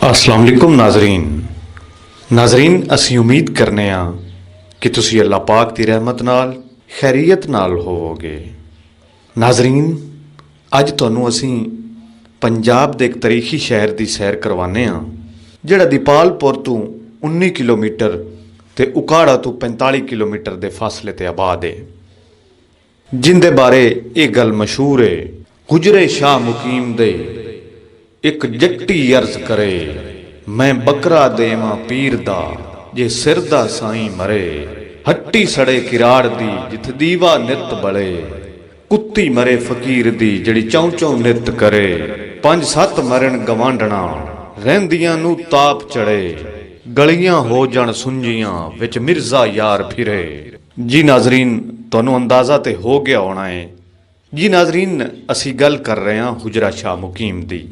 अस्सलाम वालेकुम नाजरीन असी उम्मीद करने कि तुसी अल्लाह पाक की रहमत नाल खैरियत नाल होवोगे। नाजरीन अज तुहानू असी पंजाब दे एक तारीखी शहर की सैर करवाने जिहड़ा दीपालपुर तो 19 किलोमीटर ते उकाड़ा तो 45 किलोमीटर के फासले ते आबाद है, जिंदे बारे ये गल मशहूर है, हुजरे शाह मुकीम दे एक जट्टी अर्ज करे, मैं बकरा देवां पीर दा जे सिर दा साईं मरे, हट्टी सड़े किराड़ दी जिथ दीवा नित बले, कुत्ती मरे फकीर दी जड़ी चौं चौं नित करे, 5-7 मरण गवांडना रहंदियां नू ताप चढ़े, गलियां हो जन सुंजियां विच मिर्जा यार फिरे। जी नाजरीन तुहानू अंदाजा ते हो गया होना है। जी नाजरीन असी गल कर रहे हैं हुजरा शाह मुकीम दी।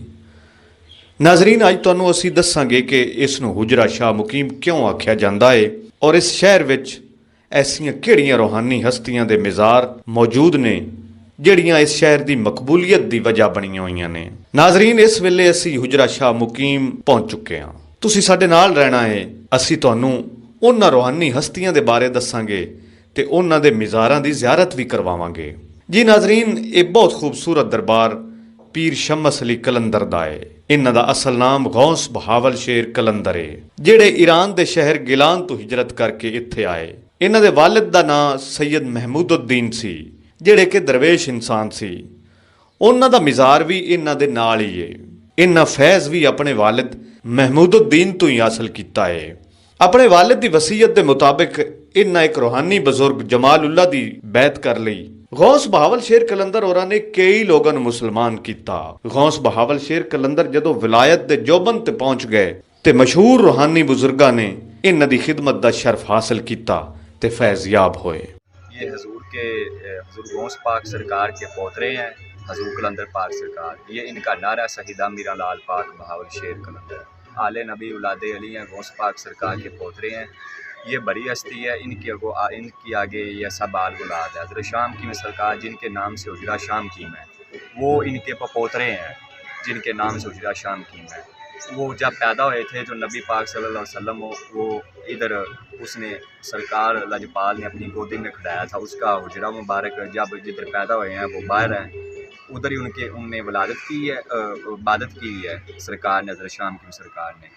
नाजरीन अज तुहानू असी दसांगे कि इसनू हुजरा शाह मुकीम क्यों आख्या जाता है और इस शहर विच ऐसियां किहड़ियां रूहानी हस्तियां दे मिज़ार मौजूद ने जिहड़ियां इस शहर की मकबूलियत की वजह बनिया हुई ने। नाजरीन इस वेले असी हुजरा शाह मुकीम पहुंच चुके हैं, तुसी साडे नाल रहना है। असी तुहानू उन्हां रूहानी हस्तियां दे बारे दसांगे ते उन्हां दे मिज़ारां दी ज़ियारत भी करवावांगे। जी नाजरीन ये बहुत खूबसूरत दरबार पीर शम्स अली कलंदर दा है। इन्हां दा असल नाम गौस बहावल शेर कलंदर है, जेड़े ईरान दे शहर गिलान तो हिजरत करके इत्थे आए। इन्हां दे वालिद दा नाम सैयद महमूदुद्दीन सी, जेड़े कि दरवेश इंसान सी। उन्हां दा मिज़ार भी इन्हां दे नाल ही है। इन्हां फैज़ भी अपने वालिद महमूदुद्दीन तो ही हासिल किया है। अपने वालिद की वसीयत के मुताबिक इन्हां एक रूहानी बजुर्ग जमाल दी बैत कर ली। गौस बहावल शेर कलंदर होरां ने कई लोगों को मुसलमान किया। गौस बहावल शेर कलंदर जदों विलायत के जोबन ते पहुंच गए ते मशहूर रूहानी बुजुर्गां ने इन्हां दी खिदमत का शर्फ हासिल किया ते फैज़याब होए। ये हजूर गौस पाक सरकार के पोतरे हैं, हजूर कलंदर पाक सरकार। ये इनका नारा शहीदा मीरा लाल पाक बहावल शेर कलंदर आले नबी उलादे अली हैं, गौस पाक सरकार के पोतरे हैं। ये बड़ी हस्ती है, इनकी आगे ये सब आल गुलाद है। हज़रत शाह मुकीम सरकार जिनके नाम से हुजरा शाह मुकीम है, वो इनके पोतरे हैं जिनके नाम से हुजरा शाह मुकीम है। वो जब पैदा हुए थे जो नबी पाक सल्लल्लाहु अलैहि वसल्लम वो इधर उसने सरकार लजपाल ने अपनी गोदी में खड़ाया था। उसका हुजरा मुबारक जब जिधर पैदा हुए हैं वो बाहर है, उधर ही उनने वलादत की है, इबादत की है सरकार ने, हज़रत शाह मुकीम सरकार ने,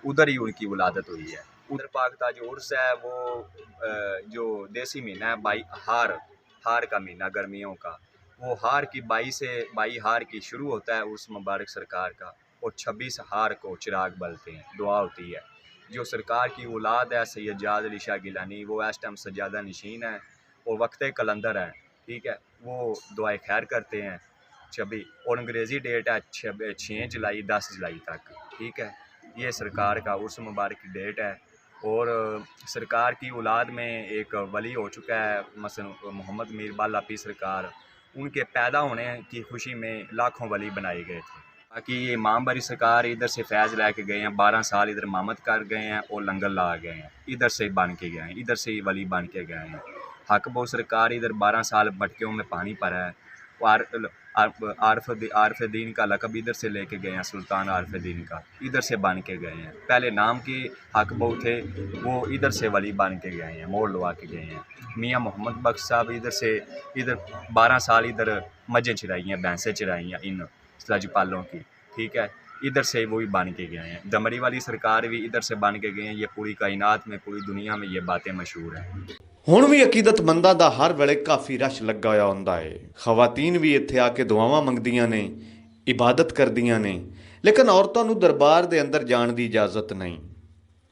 उधर ही उनकी वलादत हुई है। उधर पाक का जो उर्स है वो जो देसी महीना है, हार का महीना गर्मियों का, वो हार की 22 हार की शुरू होता है उर्स मुबारक सरकार का, और 26 हार को चिराग बलते हैं, दुआ होती है। जो सरकार की औलाद है सैयद जाद अली शाह गिलानी, वो इस टाइम सज्जादा नशीन है और वक्त कलंदर है, ठीक है। वो दुआए खैर करते हैं 26, और अंग्रेज़ी डेट है 6 जुलाई 10 जुलाई तक, ठीक है। ये सरकार का उर्स मुबारक की डेट है। और सरकार की औलाद में एक वली हो चुका है मसलन मोहम्मद मीर बाला पी सरकार, उनके पैदा होने की खुशी में लाखों वली बनाए गए थे। बाकी ये इमाम बारी सरकार इधर से फैज़ ला के गए हैं, 12 साल इधर इमामत कर गए हैं और लंगर ला गए हैं, इधर से बन के गए हैं, इधर से ही वली बन के गए हैं। हक बो सरकार इधर 12 साल मटकियों में पानी भरा है। आरफ दीन का लकब इधर से लेके गए हैं, सुल्तान आरफ दीन का इधर से बन के गए हैं। पहले नाम के हक बो थे, वो इधर से वली बन के गए हैं, मोड़ लगा के गए हैं। मियाँ मोहम्मद बख्श साहब इधर 12 साल इधर मजें चराई हैं, भैंसें चराई हैं इन लजपालों की, ठीक है। इधर से वही बन के गए हैं। दमड़ी वाली सरकार भी इधर से बन के गए हैं। ये पूरी कायनात में, पूरी दुनिया में ये बातें मशहूर हैं। हुण भी अकीदतमंदां दा हर वेले काफ़ी रश लगा होया हुंदा है। खवातीन भी इत्थे आके दुआवां मंगदियां ने, इबादत करदियां ने, लेकिन औरतां नूं दरबार दे अंदर जाण दी इजाजत नहीं।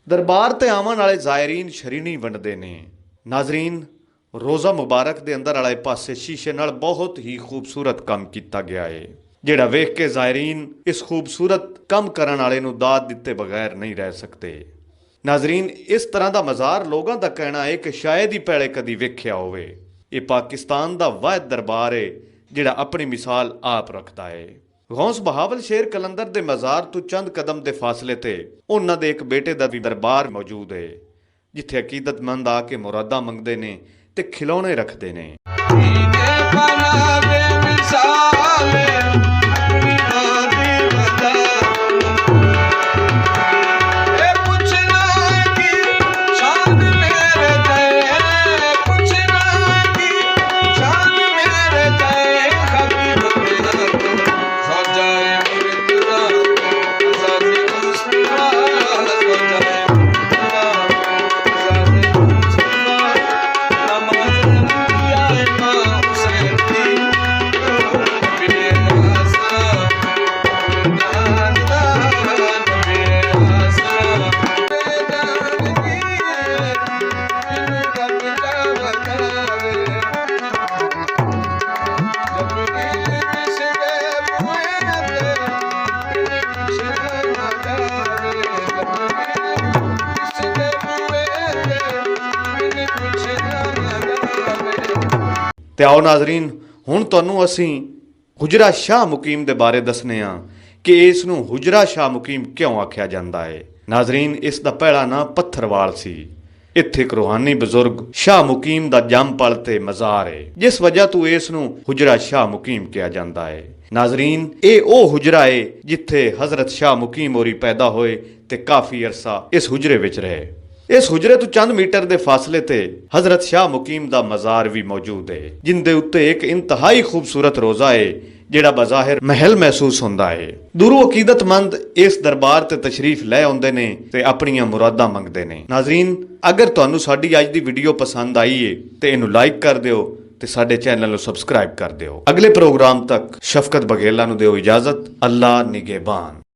दरबार ते आवन वाले ज़ायरीन शरीनी वंडदे ने। नाजरीन रोज़ा मुबारक दे अंदर वाले पासे शीशे नाल बहुत ही खूबसूरत काम किया गया है, जिहड़ा वेख के ज़ायरीन इस खूबसूरत काम करन वाले नूं दाद दिते बगैर नहीं रह सकते। नाजरीन इस तरह का मज़ार लोगों का कहना है कि शायद ही पहले कदी वेख्या होवे। ये पाकिस्तान का वाहिद दरबार है जिहड़ा अपनी मिसाल आप रखता है। गौस बहावल शेर कलंदर के मज़ार तो चंद कदम के फासले ते उन्हां दे एक बेटे का भी दरबार मौजूद है, जिथे अकीदतमंद आके मुरादा मंगते ने ते खिलौने रखते ने। ਤੇ ਆਓ ਨਾਜ਼ਰੀਨ, ਹੁਣ ਤੁਹਾਨੂੰ ਅਸੀਂ ਹੁਜਰਾ ਸ਼ਾਹ ਮੁਕੀਮ ਦੇ ਬਾਰੇ ਦੱਸਨੇ ਆ ਕਿ ਇਸ ਨੂੰ ਹੁਜਰਾ ਸ਼ਾਹ ਮੁਕੀਮ ਕਿਉਂ ਆਖਿਆ ਜਾਂਦਾ ਹੈ। ਨਾਜ਼ਰੀਨ, ਇਸ ਦਾ ਪਹਿਲਾ ਨਾਂ ਪੱਥਰਵਾਲ ਸੀ। ਇੱਥੇ ਇੱਕ ਰੂਹਾਨੀ ਬਜ਼ੁਰਗ ਸ਼ਾਹ ਮੁਕੀਮ ਦਾ ਜੰਮਪਲ ਤੇ ਮਜ਼ਾਰ ਹੈ, ਜਿਸ ਵਜ੍ਹਾ ਤੋਂ ਇਸ ਨੂੰ ਹੁਜਰਾ ਸ਼ਾਹ ਮੁਕੀਮ ਕਿਹਾ ਜਾਂਦਾ ਹੈ। ਨਾਜ਼ਰੀਨ, ਇਹ ਉਹ ਹੁਜਰਾ ਹੈ ਜਿੱਥੇ ਹਜ਼ਰਤ ਸ਼ਾਹ ਮੁਕੀਮ ਹੋਰੀ ਪੈਦਾ ਹੋਏ ਤੇ ਕਾਫੀ ਅਰਸਾ ਇਸ ਹੁਜਰੇ ਵਿੱਚ ਰਹੇ। ਇਸ ਹੁਜਰੇ ਤੋਂ ਚੰਦ ਮੀਟਰ ਦੇ ਫਾਸਲੇ ਤੇ ਹਜ਼ਰਤ ਸ਼ਾਹ ਮੁਕੀਮ ਦਾ ਮਜ਼ਾਰ ਵੀ ਮੌਜੂਦ ਹੈ, ਜਿੰਦੇ ਉੱਤੇ ਇੱਕ ਇੰਤਹਾਈ ਖੂਬਸੂਰਤ ਰੋਜ਼ਾ ਹੈ ਜਿਹੜਾ ਬਜ਼ਾਹਿਰ ਮਹਿਲ ਮਹਿਸੂਸ ਹੁੰਦਾ ਹੈ। ਦੂਰੋਂ ਅਕੀਦਤਮੰਦ ਇਸ ਦਰਬਾਰ ਤੇ ਤਸ਼ਰੀਫ ਲੈ ਆਉਂਦੇ ਨੇ ਤੇ ਆਪਣੀਆਂ ਮੁਰਾਦਾਂ ਮੰਗਦੇ ਨੇ। ਨਾਜ਼ਰੀਨ, ਅਗਰ ਤੁਹਾਨੂੰ ਸਾਡੀ ਅੱਜ ਦੀ ਵੀਡੀਓ ਪਸੰਦ ਆਈ ਹੈ ਤੇ ਇਹਨੂੰ ਲਾਈਕ ਕਰ ਦਿਓ ਤੇ ਸਾਡੇ ਚੈਨਲ ਨੂੰ ਸਬਸਕ੍ਰਾਈਬ ਕਰ ਦਿਓ। ਅਗਲੇ ਪ੍ਰੋਗਰਾਮ ਤੱਕ ਸ਼ਫਕਤ ਬਘੇਲਾ ਨੂੰ ਦਿਓ ਇਜਾਜ਼ਤ। ਅੱਲਾ ਨਿਗਹਿਬਾਨ।